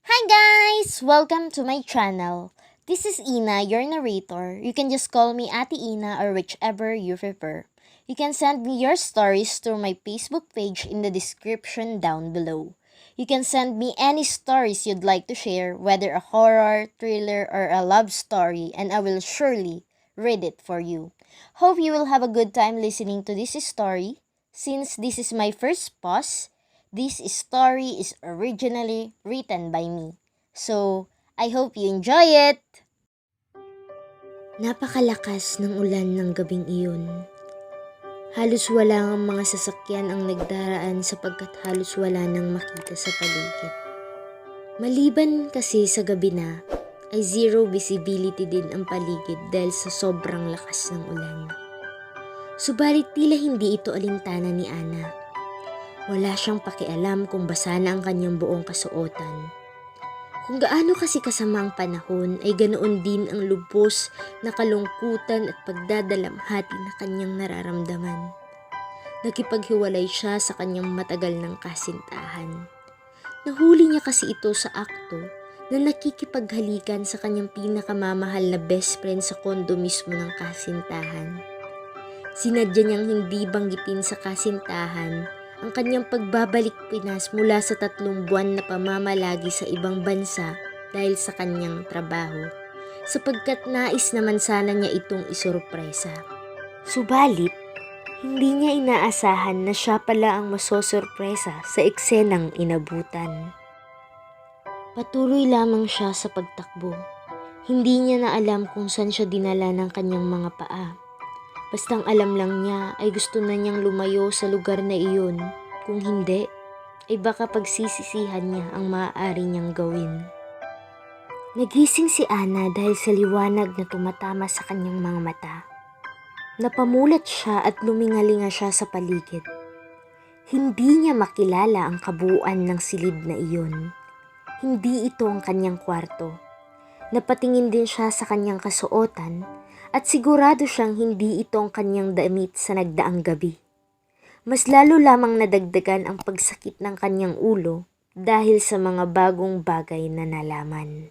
Hi guys! Welcome to my channel. This is Ina, your narrator. You can just call me Ate Ina or whichever you prefer. You can send me your stories through my Facebook page in the description down below. You can send me any stories you'd like to share, whether a horror, thriller, or a love story, and I will surely read it for you. Hope you will have a good time listening to this story. Since this is my first post, this story is originally written by me. So, I hope you enjoy it! Napakalakas ng ulan ng gabing iyon. Halos wala ang mga sasakyan ang nagdaraan sapagkat halos wala nang makita sa paligid. Maliban kasi sa gabi na, ay zero visibility din ang paligid dahil sa sobrang lakas ng ulan. Subalit tila hindi ito alintana ni Ana. Wala siyang pakialam kung basa na ang kanyang buong kasuotan. Kung gaano kasi kasama ang panahon ay ganoon din ang lubos na kalungkutan at pagdadalamhati na kanyang nararamdaman. Nakipaghiwalay siya sa kanyang matagal ng kasintahan. Nahuli niya kasi ito sa akto na nakikipaghalikan sa kanyang pinakamamahal na best friend sa kondo mismo ng kasintahan. Sinadya niyang hindi banggitin sa kasintahan ang kanyang pagbabalik Pinas mula sa 3 buwan na pamamalagi sa ibang bansa dahil sa kanyang trabaho, sapagkat nais naman sana niya itong isurpresa. Subalit, hindi niya inaasahan na siya pala ang masosurpresa sa eksenang inabutan. Patuloy lamang siya sa pagtakbo. Hindi niya na alam kung saan siya dinala ng kanyang mga paa. Bastang alam lang niya ay gusto na niyang lumayo sa lugar na iyon. Kung hindi, ay baka pagsisisihan niya ang maaari niyang gawin. Nagising si Ana dahil sa liwanag na tumatama sa kanyang mga mata. Napamulat siya at lumingalinga siya sa paligid. Hindi niya makilala ang kabuuan ng silid na iyon. Hindi ito ang kanyang kwarto. Napatingin din siya sa kanyang kasuotan at sigurado siyang hindi ito ang kanyang damit sa nagdaang gabi. Mas lalo lamang nadagdagan ang pagsakit ng kanyang ulo dahil sa mga bagong bagay na nalaman.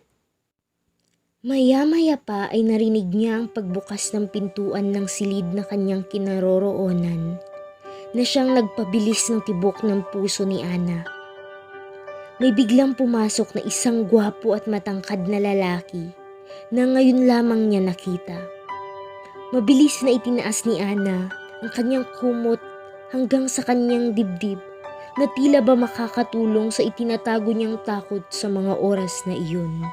Maya-maya pa ay narinig niya ang pagbukas ng pintuan ng silid na kanyang kinaroroonan na siyang nagpabilis ng tibok ng puso ni Ana. May biglang pumasok na isang gwapo at matangkad na lalaki na ngayon lamang niya nakita. Mabilis na itinaas ni Ana ang kanyang kumot hanggang sa kanyang dibdib na tila ba makakatulong sa itinatago niyang takot sa mga oras na iyon.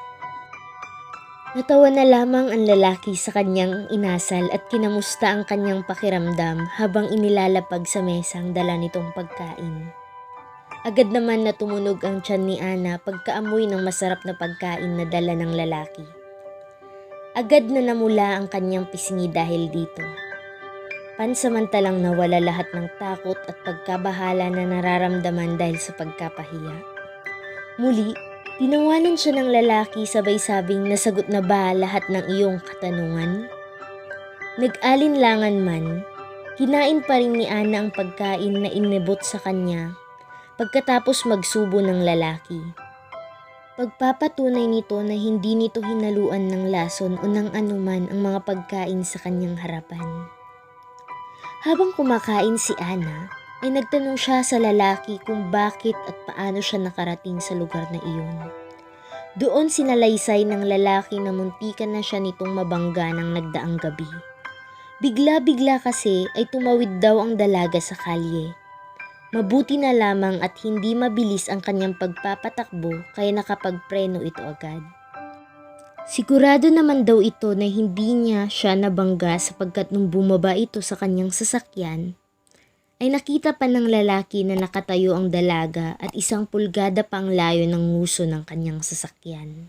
Natawa na lamang ang lalaki sa kanyang inasal at kinamusta ang kanyang pakiramdam habang inilalapag sa mesang dala nitong pagkain. Agad naman na tumunog ang tiyan ni Ana pagkaamoy ng masarap na pagkain na dala ng lalaki. Agad na namula ang kanyang pisngi dahil dito. Pansamantalang nawala lahat ng takot at pagkabahala na nararamdaman dahil sa pagkapahiya. Muli, tinawanan siya ng lalaki sabay sabing nasagot na ba lahat ng iyong katanungan? Nag-alinlangan man, kinain pa rin ni Ana ang pagkain na inibot sa kanya pagkatapos magsubo ng lalaki. Pagpapatunay nito na hindi nito hinaluan ng lason o ng anuman ang mga pagkain sa kanyang harapan. Habang kumakain si Ana, ay nagtanong siya sa lalaki kung bakit at paano siya nakarating sa lugar na iyon. Doon sinalaysay ng lalaki na muntikan na siya nitong mabangga ng nagdaang gabi. Bigla-bigla kasi ay tumawid daw ang dalaga sa kalye. Mabuti na lamang at hindi mabilis ang kanyang pagpapatakbo kaya nakapagpreno ito agad. Sigurado naman daw ito na hindi niya siya nabangga sapagkat nung bumaba ito sa kanyang sasakyan, ay nakita pa ng lalaki na nakatayo ang dalaga at 1 pulgada pa ang layo ng nguso ng kanyang sasakyan.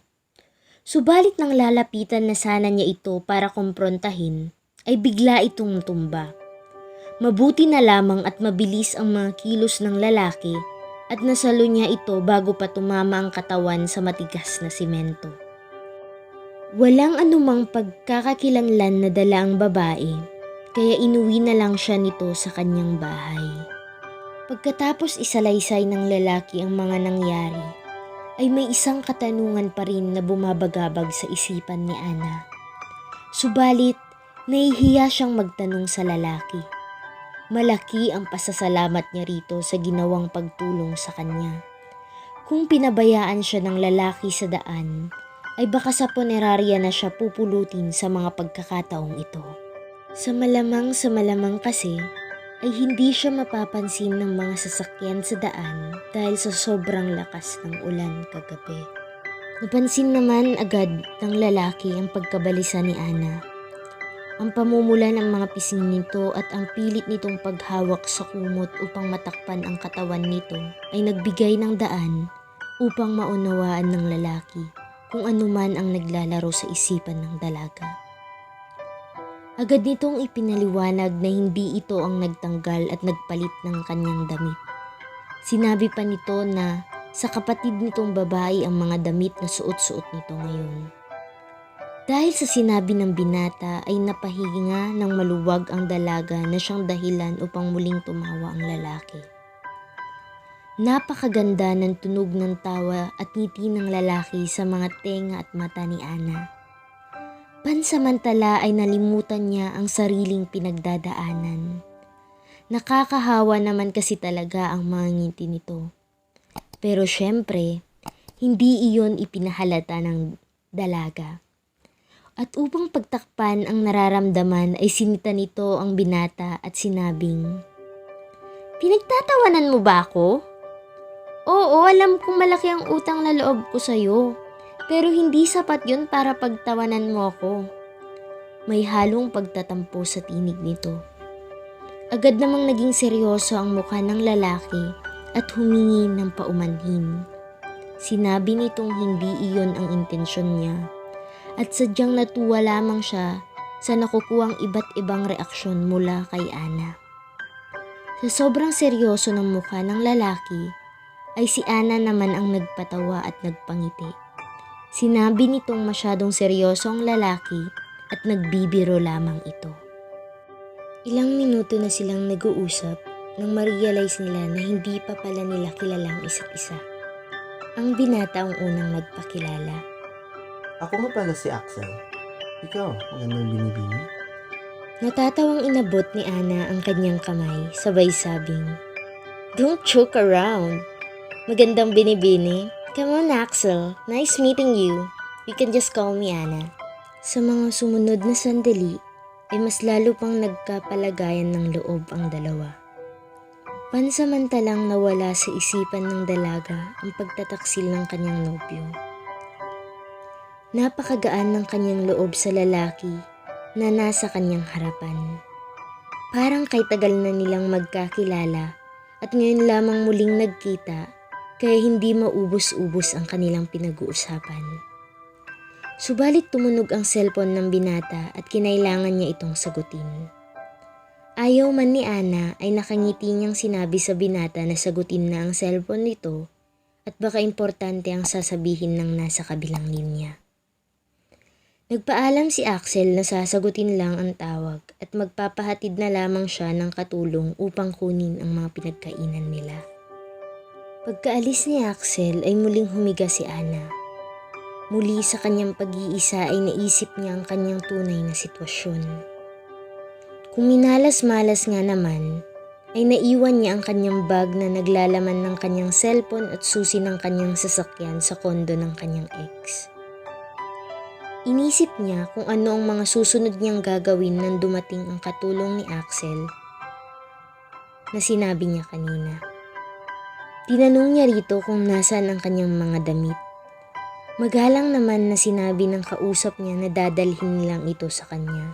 Subalit nang lalapitan na sana niya ito para kumprontahin, ay bigla itong tumba. Mabuti na lamang at mabilis ang mga kilos ng lalaki at nasalo niya ito bago pa tumama ang katawan sa matigas na simento. Walang anumang pagkakakilanlan na dala ang babae, kaya inuwi na lang siya nito sa kanyang bahay. Pagkatapos isalaysay ng lalaki ang mga nangyari, ay may isang katanungan pa rin na bumabagabag sa isipan ni Ana. Subalit, nahihiya siyang magtanong sa lalaki. Malaki ang pasasalamat niya rito sa ginawang pagtulong sa kanya. Kung pinabayaan siya ng lalaki sa daan, ay baka sa punerarya na siya pupulutin sa mga pagkakataong ito. Sa malamang kasi, ay hindi siya mapapansin ng mga sasakyan sa daan dahil sa sobrang lakas ng ulan kagabi. Napansin naman agad ng lalaki ang pagkabalisa ni Ana. Ang pamumula ng mga pisngi nito at ang pilit nitong paghawak sa kumot upang matakpan ang katawan nito ay nagbigay ng daan upang maunawaan ng lalaki kung anuman ang naglalaro sa isipan ng dalaga. Agad nitong ipinaliwanag na hindi ito ang nagtanggal at nagpalit ng kanyang damit. Sinabi pa nito na sa kapatid nitong babae ang mga damit na suot-suot nito ngayon. Dahil sa sinabi ng binata ay napahinga ng maluwag ang dalaga na siyang dahilan upang muling tumawa ang lalaki. Napakaganda ng tunog ng tawa at ngiti ng lalaki sa mga tenga at mata ni Ana. Pansamantala ay nalimutan niya ang sariling pinagdadaanan. Nakakahawa naman kasi talaga ang mga ngiti nito. Pero syempre, hindi iyon ipinahalata ng dalaga. At upang pagtakpan ang nararamdaman ay sinita nito ang binata at sinabing, "Pinagtatawanan mo ba ako? Oo, alam kong malaki ang utang na loob ko sa'yo. Pero hindi sapat yun para pagtawanan mo ako." May halong pagtatampo sa tinig nito. Agad namang naging seryoso ang mukha ng lalaki at humingi ng paumanhin. Sinabi nitong hindi iyon ang intensyon niya at sadyang natuwa lamang siya sa nakukuhang iba't ibang reaksyon mula kay Ana. Sa sobrang seryoso ng mukha ng lalaki ay si Ana naman ang nagpatawa at nagpangiti. Sinabi nitong masyadong seryoso ang lalaki at nagbibiro lamang ito. Ilang minuto na silang nag-uusap nang ma-realize nila na hindi pa pala nila kilala ang isa't isa. Ang binata ang unang nagpakilala. Ako nga pala si Axel. Ikaw, magandang binibini. Natatawang inabot ni Ana ang kanyang kamay, sabay sabing, "Don't joke around. Magandang binibini. Come on, Axel. Nice meeting you. You can just call me Ana." Sa mga sumunod na sandali, ay mas lalo pang nagkapalagayan ng loob ang dalawa. Pansamantalang nawala sa isipan ng dalaga ang pagtataksil ng kanyang nobyo. Napakagaan ng kanyang loob sa lalaki na nasa kanyang harapan. Parang kay tagal na nilang magkakilala at ngayon lamang muling nagkita kaya hindi maubos-ubos ang kanilang pinag-uusapan. Subalit tumunog ang cellphone ng binata at kinailangan niya itong sagutin. Ayaw man ni Ana ay nakangiti niyang sinabi sa binata na sagutin na ang cellphone nito at baka importante ang sasabihin ng nasa kabilang linya. Nagpaalam si Axel na sasagutin lang ang tawag at magpapahatid na lamang siya ng katulong upang kunin ang mga pinagkainan nila. Pagkaalis ni Axel ay muling humiga si Ana. Muli sa kanyang pag-iisa ay naisip niya ang kanyang tunay na sitwasyon. Kung minalas-malas nga naman, ay naiwan niya ang kanyang bag na naglalaman ng kanyang cellphone at susi ng kanyang sasakyan sa kondo ng kanyang ex. Inisip niya kung ano ang mga susunod niyang gagawin nang dumating ang katulong ni Axel na sinabi niya kanina. Tinanong niya rito kung nasaan ang kanyang mga damit. Magalang naman na sinabi ng kausap niya na dadalhin nilang ito sa kanya.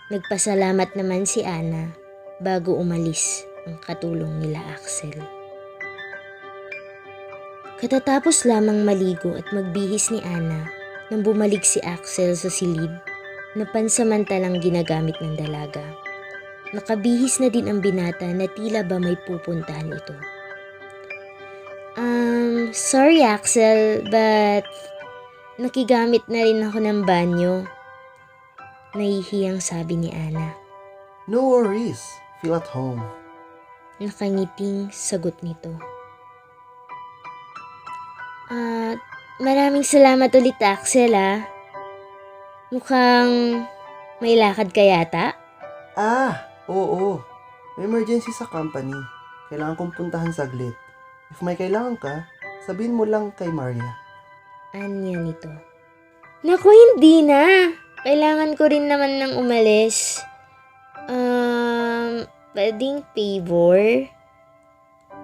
Nagpasalamat naman si Ana bago umalis ang katulong nila Axel. Katatapos lamang maligo at magbihis ni Ana nang bumalik si Axel sa silid na pansamantalang ginagamit ng dalaga. Nakabihis na din ang binata na tila ba may pupuntahan ito. Sorry Axel, but nakigamit na rin ako ng banyo." Nahihiyang sabi ni Ana. No worries. Feel at home. Nakangiting sagot nito. At maraming salamat ulit, Axel, ah. Mukhang may lakad ka yata. Oo. May emergency sa company. Kailangan kong puntahan saglit. If may kailangan ka, sabihin mo lang kay Maria. Anya nito? Naku, hindi na. Kailangan ko rin naman ng umalis. Pwedeng favor?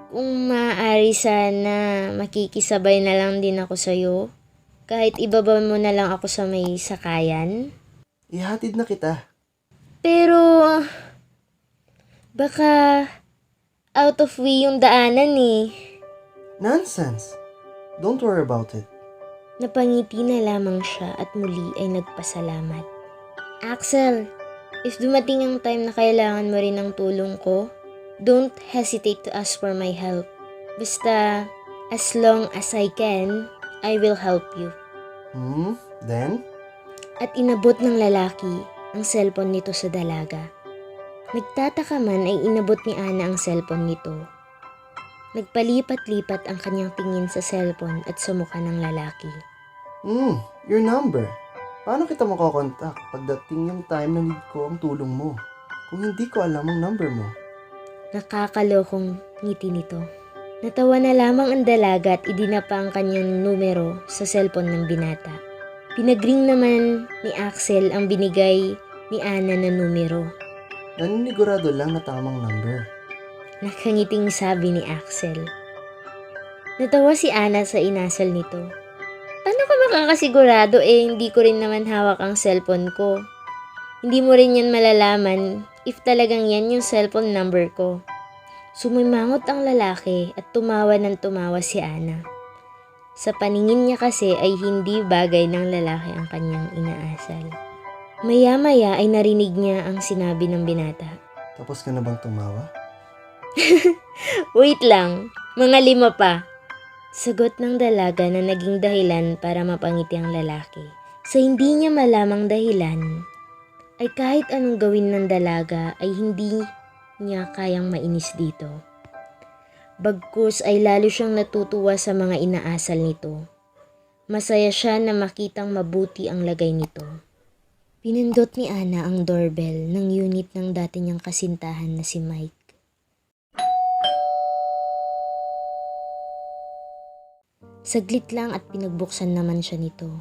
Kung maaari sana, makikisabay na lang din ako sa'yo. Kahit ibaba mo na lang ako sa may sakayan. Ihatid na kita. Pero, baka out of way yung daanan eh. Nonsense. Don't worry about it. Napangiti na lamang siya at muli ay nagpasalamat. Axel, if dumating ang time na kailangan mo rin ng tulong ko, don't hesitate to ask for my help. Basta, as long as I can, I will help you. Then? At inabot ng lalaki ang cellphone nito sa dalaga. Nagtataka man ay inabot ni Ana ang cellphone nito. Nagpalipat-lipat ang kanyang tingin sa cellphone at sa mukha ng lalaki. Your number. Paano kita makokontak pagdating yung time na need ko ang tulong mo? Kung hindi ko alam ang number mo. Nakakalokong ngiti nito. Natawa na lamang ang dalaga at idinapa ang kanyang numero sa cellphone ng binata. Pinagring naman ni Axel ang binigay ni Ana na numero. Naninigurado lang na tamang number. Nakangiting sabi ni Axel. Natawa si Ana sa inasal nito. Paano ka makakasigurado hindi ko rin naman hawak ang cellphone ko. Hindi mo rin yan malalaman if talagang yan yung cellphone number ko. Sumimangot ang lalaki at tumawa ng tumawa si Ana. Sa paningin niya kasi ay hindi bagay ng lalaki ang kanyang inaasal. Maya-maya ay narinig niya ang sinabi ng binata. Tapos ka na bang tumawa? Wait lang, mga 5 pa. Sagot ng dalaga na naging dahilan para mapangiti ang lalaki. Sa hindi niya malamang dahilan, ay kahit anong gawin ng dalaga ay hindi niya kayang mainis dito. Bagkus ay lalo siyang natutuwa sa mga inaasal nito. Masaya siya na makitang mabuti ang lagay nito. Pinindot ni Ana ang doorbell ng unit ng dati niyang kasintahan na si Mike. Saglit lang at pinagbuksan naman siya nito.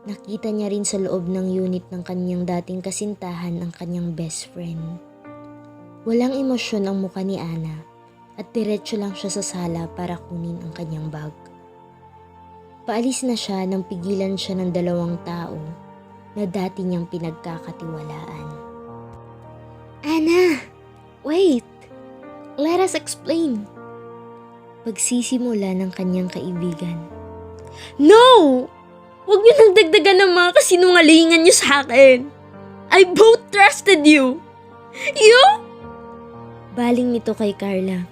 Nakita niya rin sa loob ng unit ng kanyang dating kasintahan ang kanyang best friend. Walang emosyon ang mukha ni Ana at diretso lang siya sa sala para kunin ang kanyang bag. Paalis na siya nang pigilan siya ng 2 tao na dati niyang pinagkakatiwalaan. Ana! Wait! Let us explain! Pagsisimula ng kanyang kaibigan. No! Huwag niyo nang dagdagan ng mga kasinungalingan niyo sa akin. I both trusted you. You? Baling nito kay Carla,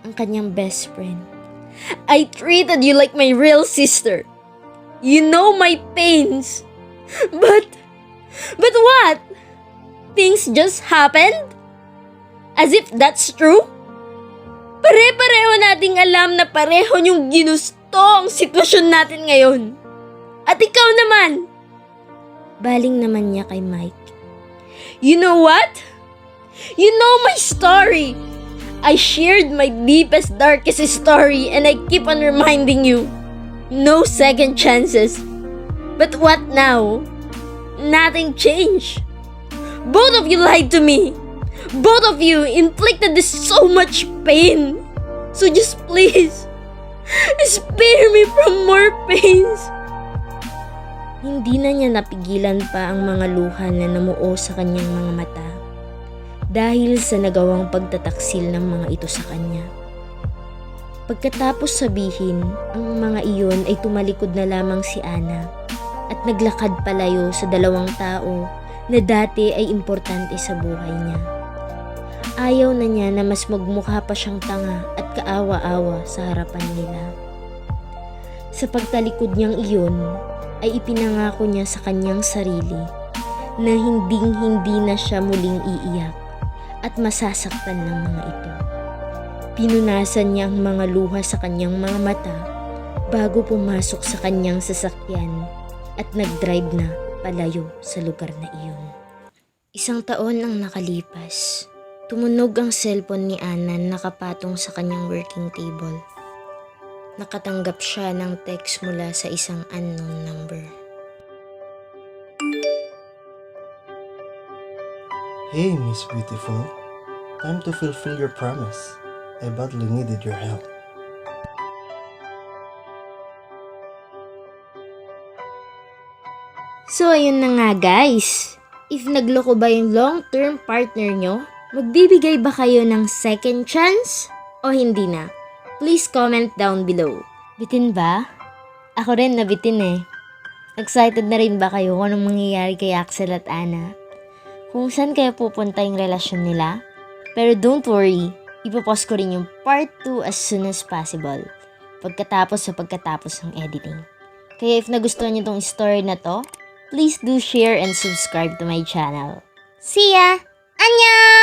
ang kanyang best friend. I treated you like my real sister. You know my pains. But what? Things just happened? As if that's true? Pare-pareho nating alam na pareho niyong ginusto ang sitwasyon natin ngayon. At ikaw naman. Baling naman niya kay Mike. You know what? You know my story. I shared my deepest, darkest story and I keep on reminding you. No second chances. But what now? Nothing changed. Both of you lied to me. Both of you inflicted this so much pain. So just please, spare me from more pains. Hindi na niya napigilan pa ang mga luha na namuo sa kanyang mga mata dahil sa nagawang pagtataksil ng mga ito sa kanya. Pagkatapos sabihin, ang mga iyon ay tumalikod na lamang si Ana at naglakad palayo sa 2 tao na dati ay importante sa buhay niya. Ayaw na niya na mas magmukha pa siyang tanga at kaawa-awa sa harapan nila. Sa pagtalikod niyang iyon, ay ipinangako niya sa kanyang sarili na hinding-hindi na siya muling iiyak at masasaktan ng mga ito. Pinunasan niya ang mga luha sa kanyang mga mata bago pumasok sa kanyang sasakyan at nag-drive na palayo sa lugar na iyon. Isang taon ang nakalipas. Tumunog ang cellphone ni Anan nakapatong sa kanyang working table. Nakatanggap siya ng text mula sa isang unknown number. Hey, Miss Beautiful. Time to fulfill your promise. I badly needed your help. So ayun na nga guys. If nagloko ba yung long-term partner nyo, magbibigay ba kayo ng second chance o hindi na? Please comment down below. Bitin ba? Ako rin nabitin eh. Excited na rin ba kayo kung anong mangyayari kay Axel at Ana? Kung saan kaya pupunta yung relasyon nila? Pero don't worry, ipopost ko rin yung part 2 as soon as possible. Pagkatapos ng editing. Kaya if nagustuhan niyo tong story na to, please do share and subscribe to my channel. See ya! Annyeong!